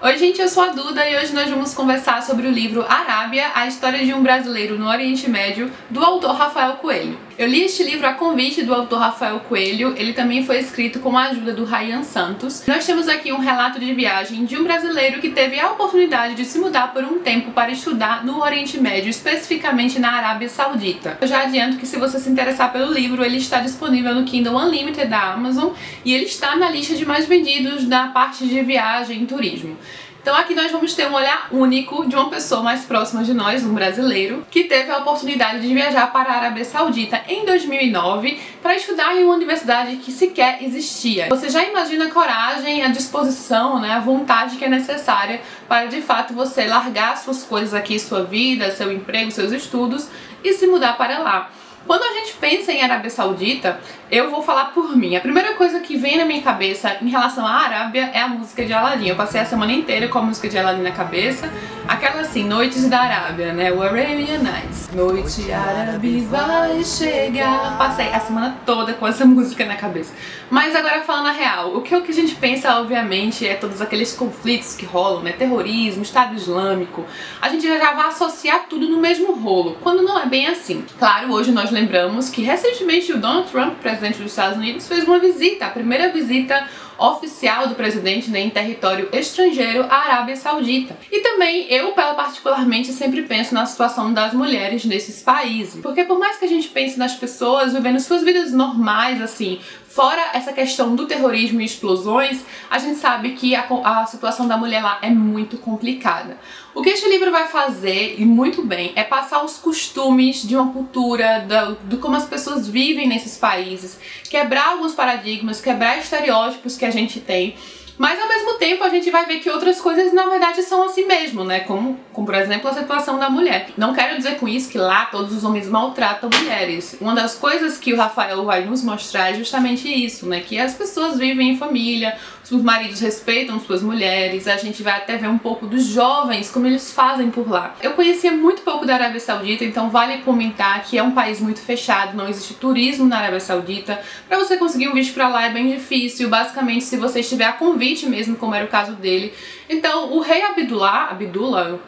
Oi gente, eu sou a Duda e hoje nós vamos conversar sobre o livro Arábia, a história de um brasileiro no Oriente Médio, do autor Rafael Coelho. Eu li este livro a convite do autor Rafael Coelho, ele também foi escrito com a ajuda do Ryan Santos. Nós temos aqui um relato de viagem de um brasileiro que teve a oportunidade de se mudar por um tempo para estudar no Oriente Médio, especificamente na Arábia Saudita. Eu já adianto que se você se interessar pelo livro, ele está disponível no Kindle Unlimited da Amazon e ele está na lista de mais vendidos da parte de viagem e turismo. Então aqui nós vamos ter um olhar único de uma pessoa mais próxima de nós, um brasileiro, que teve a oportunidade de viajar para a Arábia Saudita em 2009 para estudar em uma universidade que sequer existia. Você já imagina a coragem, a disposição, né, a vontade que é necessária para de fato você largar suas coisas aqui, sua vida, seu emprego, seus estudos e se mudar para lá. Quando a gente pensa em Arábia Saudita, eu vou falar por mim. A primeira coisa que vem na minha cabeça em relação à Arábia é a música de Aladdin. Eu passei a semana inteira com a música de Aladdin na cabeça. Aquela assim, Noites da Arábia, né? O Arabian Nights. Noite árabe vai chegar. Passei a semana toda com essa música na cabeça. Mas agora falando a real, o que a gente pensa, obviamente, é todos aqueles conflitos que rolam, né? Terrorismo, Estado Islâmico. A gente já vai associar tudo no mesmo rolo, quando não é bem assim. Claro, hoje nós lembramos que recentemente o Donald Trump, presidente dos Estados Unidos, fez uma visita, a primeira visita oficial do presidente, né, em território estrangeiro, à Arábia Saudita. E também eu, particularmente, sempre penso na situação das mulheres nesses países. Porque por mais que a gente pense nas pessoas vivendo suas vidas normais, assim, fora essa questão do terrorismo e explosões, a gente sabe que a situação da mulher lá é muito complicada. O que este livro vai fazer, e muito bem, é passar os costumes de uma cultura, de como as pessoas vivem nesses países, quebrar alguns paradigmas, quebrar estereótipos que a gente tem. Mas ao mesmo tempo a gente vai ver que outras coisas na verdade são assim mesmo, né? Como por exemplo a situação da mulher. Não quero dizer com isso que lá todos os homens maltratam mulheres. Uma das coisas que o Rafael vai nos mostrar é justamente isso, né? Que as pessoas vivem em família, os maridos respeitam suas mulheres, a gente vai até ver um pouco dos jovens, como eles fazem por lá. Eu conhecia muito pouco da Arábia Saudita, então vale comentar que é um país muito fechado, não existe turismo na Arábia Saudita. Pra você conseguir um visto pra lá é bem difícil, basicamente se você estiver a convite mesmo, como era o caso dele. Então o rei Abdullah,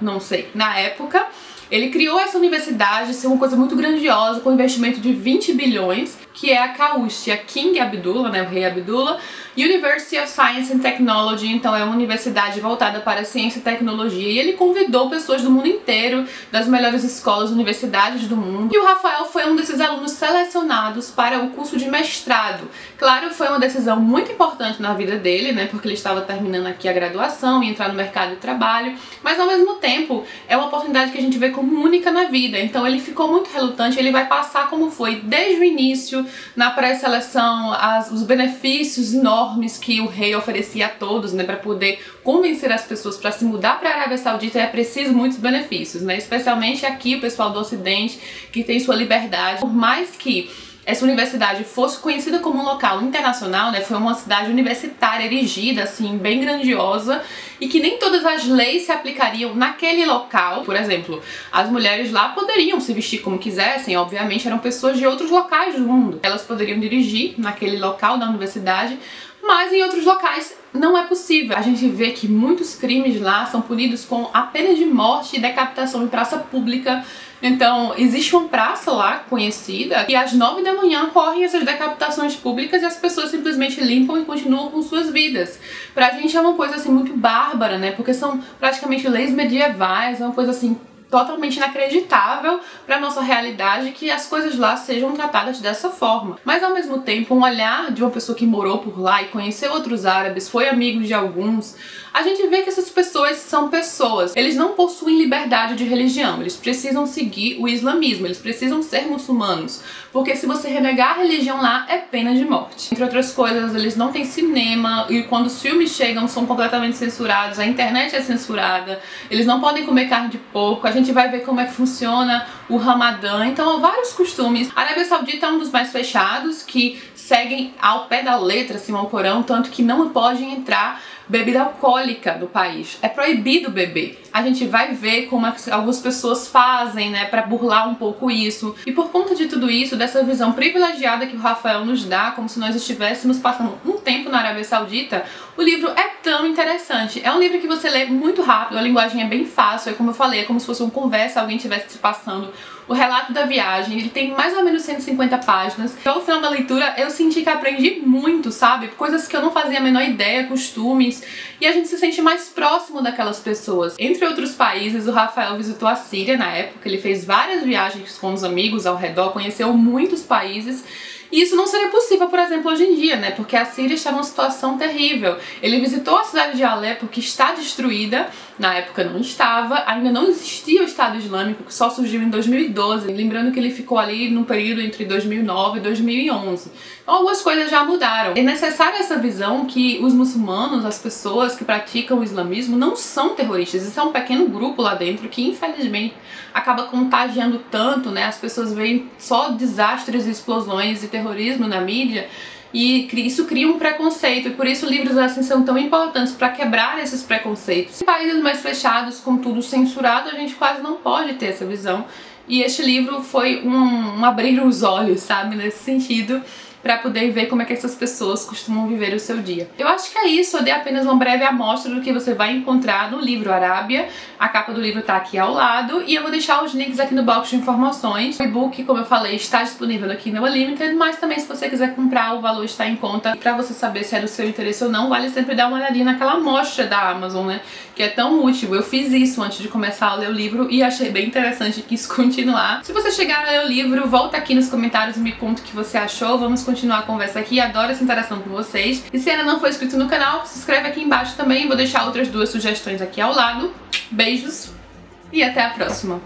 não sei, na época, ele criou essa universidade, ser uma coisa muito grandiosa, com um investimento de 20 bilhões, que é a KUST, a King Abdullah, né, o rei Abdullah, University of Science and Technology, então é uma universidade voltada para a ciência e tecnologia, e ele convidou pessoas do mundo inteiro, das melhores escolas e universidades do mundo, e o Rafael foi um desses alunos selecionados para o curso de mestrado. Claro, foi uma decisão muito importante na vida dele, né, porque ele estava terminando aqui a graduação e entrar no mercado de trabalho, mas ao mesmo tempo é uma oportunidade que a gente vê como única na vida, então ele ficou muito relutante, ele vai passar como foi desde o início, na pré-seleção, os benefícios enormes que o rei oferecia a todos, né, para poder convencer as pessoas para se mudar para a Arábia Saudita é preciso muitos benefícios, né, especialmente aqui o pessoal do Ocidente que tem sua liberdade. Por mais que essa universidade fosse conhecida como um local internacional, né, foi uma cidade universitária erigida, assim, bem grandiosa, e que nem todas as leis se aplicariam naquele local. Por exemplo, as mulheres lá poderiam se vestir como quisessem, obviamente eram pessoas de outros locais do mundo. Elas poderiam dirigir naquele local da universidade, mas em outros locais não é possível. A gente vê que muitos crimes lá são punidos com a pena de morte e decapitação em praça pública. Então, existe uma praça lá conhecida e às 9 da manhã ocorrem essas decapitações públicas e as pessoas simplesmente limpam e continuam com suas vidas. Pra gente é uma coisa assim muito bárbara, né? Porque são praticamente leis medievais, é uma coisa assim totalmente inacreditável para nossa realidade que as coisas lá sejam tratadas dessa forma. Mas ao mesmo tempo, um olhar de uma pessoa que morou por lá e conheceu outros árabes, foi amigo de alguns, a gente vê que essas pessoas são pessoas. Eles não possuem liberdade de religião, eles precisam seguir o islamismo, eles precisam ser muçulmanos, porque se você renegar a religião lá, é pena de morte. Entre outras coisas, eles não têm cinema e quando os filmes chegam são completamente censurados, a internet é censurada, eles não podem comer carne de porco, a gente vai ver como é que funciona o Ramadã, então há vários costumes. A Arábia Saudita é um dos mais fechados, que seguem ao pé da letra, assim, ao Corão, tanto que não pode entrar bebida alcoólica no país. É proibido beber. A gente vai ver como algumas pessoas fazem, né, pra burlar um pouco isso. E por conta de tudo isso, dessa visão privilegiada que o Rafael nos dá, como se nós estivéssemos passando um tempo na Arábia Saudita, O livro é tão interessante. É um livro que você lê muito rápido, a linguagem é bem fácil, é como eu falei, é como se fosse uma conversa, alguém estivesse te passando o relato da viagem. Ele tem mais ou menos 150 páginas. Ao final da leitura eu senti que aprendi muito, sabe? Coisas que eu não fazia a menor ideia, costumes, e a gente se sente mais próximo daquelas pessoas. Entre outros países, o Rafael visitou a Síria na época, ele fez várias viagens com os amigos ao redor, conheceu muitos países. E isso não seria possível, por exemplo, hoje em dia, né? Porque a Síria está numa situação terrível. Ele visitou a cidade de Alepo, que está destruída, na época não estava, ainda não existia o Estado Islâmico, que só surgiu em 2012. Lembrando que ele ficou ali no período entre 2009 e 2011. Então algumas coisas já mudaram. É necessária essa visão que os muçulmanos, as pessoas que praticam o islamismo, não são terroristas. Isso é um pequeno grupo lá dentro que, infelizmente, acaba contagiando tanto, né? As pessoas veem só desastres, explosões e terrorismo na mídia, e isso cria um preconceito, e por isso livros assim são tão importantes para quebrar esses preconceitos. Em países mais fechados, com tudo censurado, a gente quase não pode ter essa visão, e este livro foi um abrir os olhos, sabe, nesse sentido, para poder ver como é que essas pessoas costumam viver o seu dia. Eu acho que é isso, eu dei apenas uma breve amostra do que você vai encontrar no livro Arábia. A capa do livro tá aqui ao lado e eu vou deixar os links aqui no box de informações. O e-book, como eu falei, está disponível aqui no Unlimited, mas também se você quiser comprar, o valor está em conta. E pra você saber se é do seu interesse ou não, vale sempre dar uma olhadinha naquela amostra da Amazon, né? Que é tão útil. Eu fiz isso antes de começar a ler o livro e achei bem interessante e quis continuar. Se você chegar a ler o livro, volta aqui nos comentários e me conta o que você achou. Vamos continuar a conversa aqui, adoro essa interação com vocês. E se ainda não for inscrito no canal, se inscreve aqui embaixo também. Vou deixar outras duas sugestões aqui ao lado. Beijos e até a próxima!